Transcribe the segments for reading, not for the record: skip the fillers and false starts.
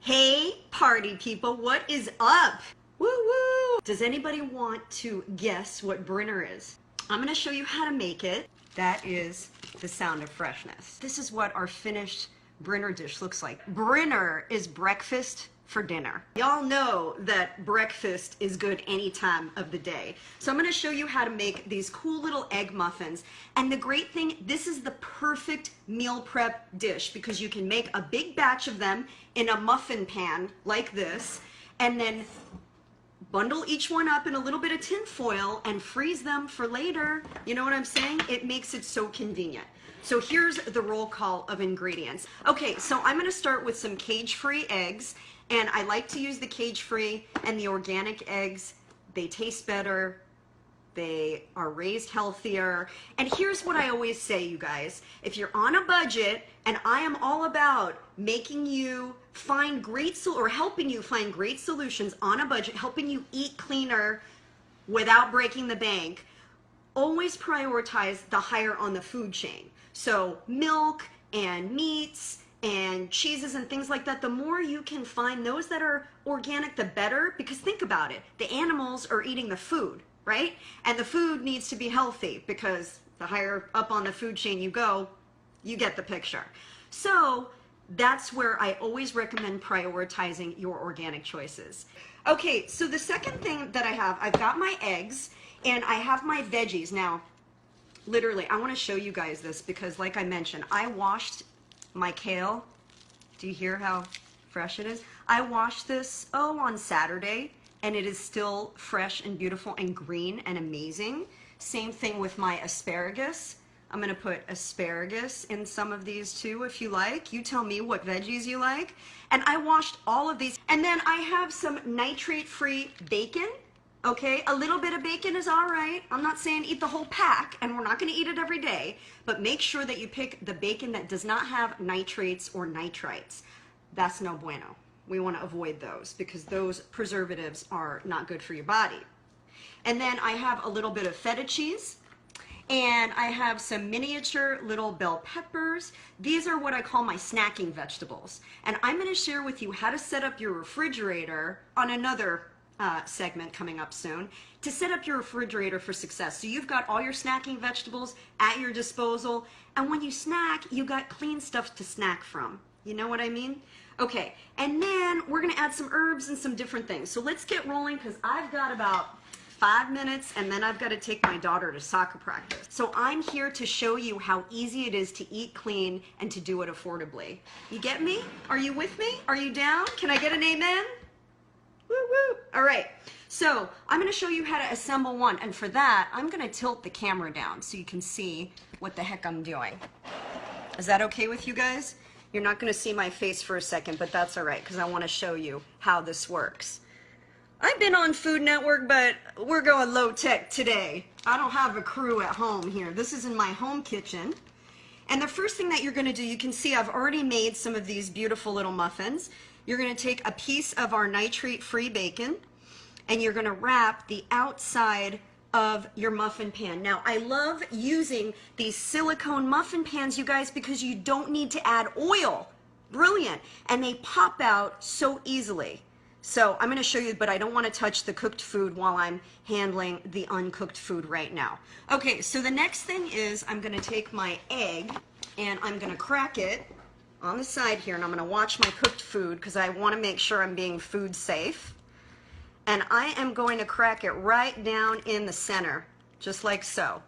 Hey, party people, what is up? Woo woo! Does anybody want to guess what Brinner is? I'm gonna show you how to make it. That is the sound of freshness. This is what our finished Brinner dish looks like. Brinner is breakfast for dinner. Y'all know that breakfast is good any time of the day. So I'm gonna show you how to make these cool little egg muffins. And the great thing, this is the perfect meal prep dish because you can make a big batch of them in a muffin pan like this, and then bundle each one up in a little bit of tin foil and freeze them for later. You know what I'm saying? It makes it so convenient. So here's the roll call of ingredients. Okay, so I'm gonna start with some cage-free eggs, and I like to use the cage-free and the organic eggs. They taste better, they are raised healthier. And here's what I always say, you guys. If you're on a budget, and I am all about making you find or helping you find great solutions on a budget, helping you eat cleaner without breaking the bank, always prioritize the higher on the food chain. So milk and meats and cheeses and things like that, the more you can find those that are organic, the better, because think about it, the animals are eating the food, right? And the food needs to be healthy because the higher up on the food chain you go, you get the picture. So that's where I always recommend prioritizing your organic choices. Okay, so the second thing that I have, I've got my eggs and I have my veggies. Now, literally, I want to show you guys this because like I mentioned, I washed my kale. Do you hear how fresh it is? I washed this, on Saturday, and it is still fresh and beautiful and green and amazing. Same thing with my asparagus. I'm gonna put asparagus in some of these too if you like. You tell me what veggies you like. And I washed all of these. And then I have some nitrate-free bacon. Okay, a little bit of bacon is all right. I'm not saying eat the whole pack, and we're not gonna eat it every day, but make sure that you pick the bacon that does not have nitrates or nitrites. That's no bueno. We wanna avoid those because those preservatives are not good for your body. And then I have a little bit of feta cheese, and I have some miniature little bell peppers. These are what I call my snacking vegetables. And I'm gonna share with you how to set up your refrigerator on another segment coming up soon, to set up your refrigerator for success. So you've got all your snacking vegetables at your disposal, and when you snack, you got clean stuff to snack from. You know what I mean? Okay, and then we're gonna add some herbs and some different things. So let's get rolling because I've got about 5 minutes and then I've got to take my daughter to soccer practice. So I'm here to show you how easy it is to eat clean and to do it affordably. You get me? Are you with me? Are you down? Can I get an amen? Woo woo. All right, so I'm going to show you how to assemble one, and for that I'm going to tilt the camera down so you can see what the heck I'm doing. Is that okay with you guys? You're not going to see my face for a second, but that's all right because I want to show you how this works. I've been on Food Network, but we're going low tech today. I don't have a crew at home here. This is in my home kitchen. And the first thing that you're going to do, you can see I've already made some of these beautiful little muffins. You're going to take a piece of our nitrate-free bacon and you're going to wrap the outside of your muffin pan. Now, I love using these silicone muffin pans, you guys, because you don't need to add oil. Brilliant. And they pop out so easily. So I'm going to show you, but I don't want to touch the cooked food while I'm handling the uncooked food right now. Okay, so the next thing is I'm going to take my egg and I'm going to crack it on the side here, and I'm going to watch my cooked food because I want to make sure I'm being food safe. And I am going to crack it right down in the center, just like so.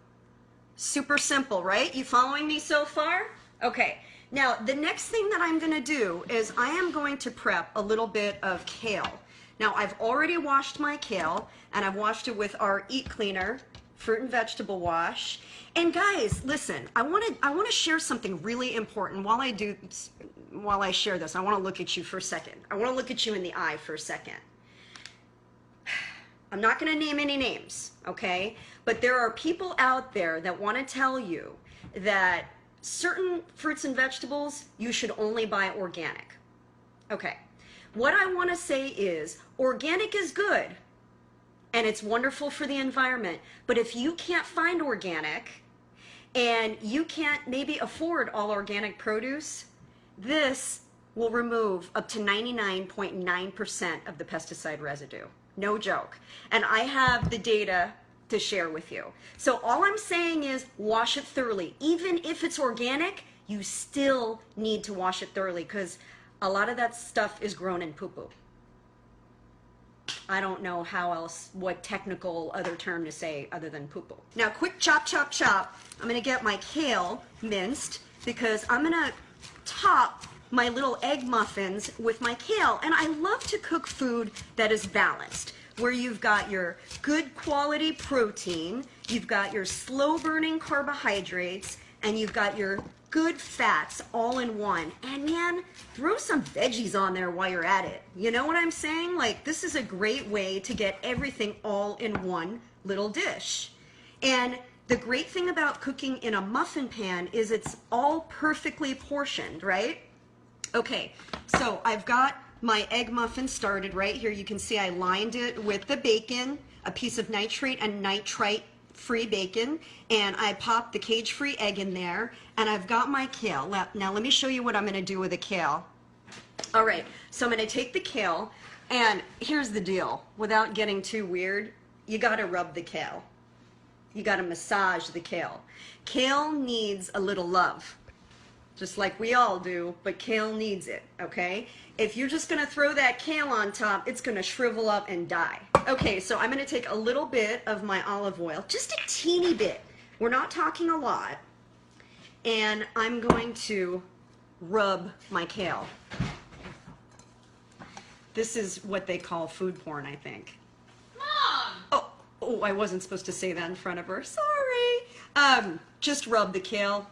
Super simple, right? You following me so far? Okay. Now, the next thing that I'm going to do is I am going to prep a little bit of kale. Now, I've already washed my kale, and I've washed it with our Eat Cleaner fruit and vegetable wash. And guys, listen, I want to share something really important while I share this. I want to look at you for a second. I want to look at you in the eye for a second. I'm not going to name any names, okay? But there are people out there that want to tell you that certain fruits and vegetables, you should only buy organic. Okay, what I want to say is organic is good and it's wonderful for the environment, but if you can't find organic and you can't maybe afford all organic produce, this will remove up to 99.9% of the pesticide residue. No joke. And I have the data to share with you. So all I'm saying is wash it thoroughly. Even if it's organic, you still need to wash it thoroughly because a lot of that stuff is grown in poo-poo. I don't know how else, what technical other term to say other than poo-poo. Now quick chop, chop, chop. I'm gonna get my kale minced because I'm gonna top my little egg muffins with my kale. And I love to cook food that is balanced, where you've got your good quality protein, you've got your slow burning carbohydrates, and you've got your good fats all in one. And man, throw some veggies on there while you're at it. You know what I'm saying? Like, this is a great way to get everything all in one little dish. And the great thing about cooking in a muffin pan is it's all perfectly portioned, right? Okay, so I've got my egg muffin started right here. You can see I lined it with the bacon, a piece of nitrate and nitrite free bacon, and I popped the cage-free egg in there, and I've got my kale. Now let me show you what I'm gonna do with the kale. All right, so I'm gonna take the kale, and here's the deal. Without getting too weird, you gotta rub the kale. You gotta massage the kale. Kale needs a little love, just like we all do, but kale needs it, okay? If you're just gonna throw that kale on top, it's gonna shrivel up and die. Okay, so I'm gonna take a little bit of my olive oil, just a teeny bit. We're not talking a lot. And I'm going to rub my kale. This is what they call food porn, I think. Mom! Oh, I wasn't supposed to say that in front of her, sorry. Just rub the kale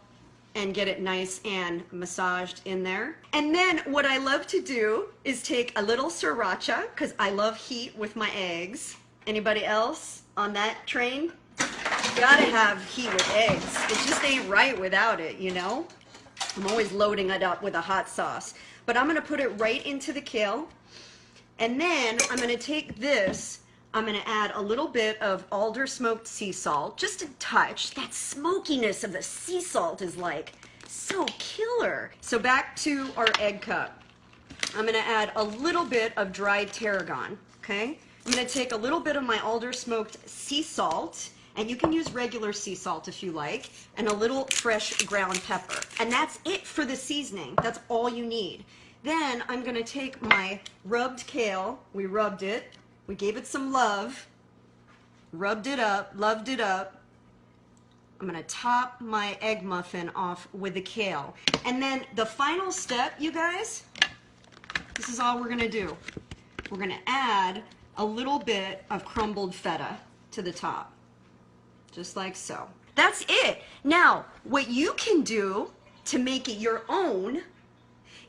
and get it nice and massaged in there. And then what I love to do is take a little sriracha, because I love heat with my eggs. Anybody else on that train? Gotta have heat with eggs. It just ain't right without it, you know? I'm always loading it up with a hot sauce. But I'm gonna put it right into the kale. And then I'm gonna take this, I'm gonna add a little bit of alder smoked sea salt, just a touch. That smokiness of the sea salt is like so killer. So back to our egg cup. I'm gonna add a little bit of dried tarragon, okay? I'm gonna take a little bit of my alder smoked sea salt, and you can use regular sea salt if you like, and a little fresh ground pepper. And that's it for the seasoning. That's all you need. Then I'm gonna take my rubbed kale, we rubbed it, we gave it some love, rubbed it up, loved it up. I'm gonna top my egg muffin off with the kale. And then the final step, you guys, this is all we're gonna do. We're gonna add a little bit of crumbled feta to the top, just like so. That's it. Now, what you can do to make it your own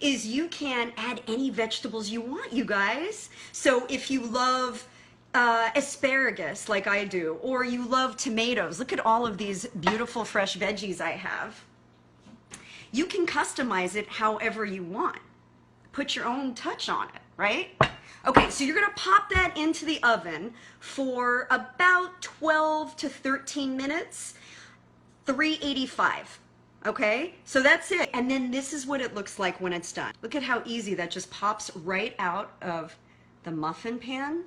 is you can add any vegetables you want, you guys. So if you love asparagus like I do, or you love tomatoes, look at all of these beautiful fresh veggies I have. You can customize it however you want. Put your own touch on it, right? Okay, so you're gonna pop that into the oven for about 12 to 13 minutes, 385. Okay, so that's it. And then this is what it looks like when it's done. Look at how easy that just pops right out of the muffin pan.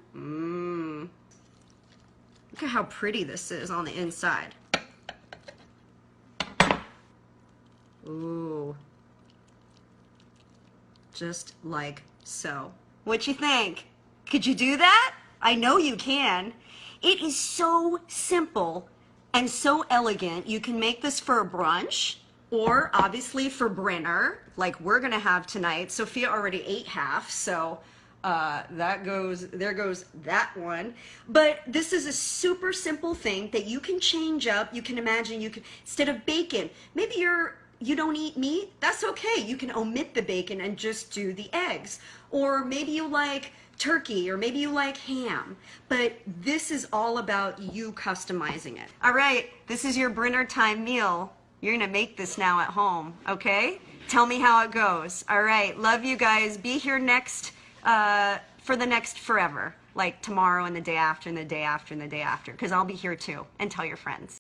Look at how pretty this is on the inside. Ooh. Just like so. What you think? Could you do that? I know you can. It is so simple and so elegant. You can make this for a brunch, or obviously for Brinner, like we're gonna have tonight. Sophia already ate half, so there goes that one. But this is a super simple thing that you can change up. You can imagine, you can, instead of bacon, maybe you don't eat meat, that's okay. You can omit the bacon and just do the eggs. Or maybe you like turkey, or maybe you like ham. But this is all about you customizing it. All right, this is your Brinner time meal. You're gonna make this now at home, okay? Tell me how it goes. All right, love you guys. Be here next, for the next forever, like tomorrow and the day after and the day after and the day after, because I'll be here too. And tell your friends.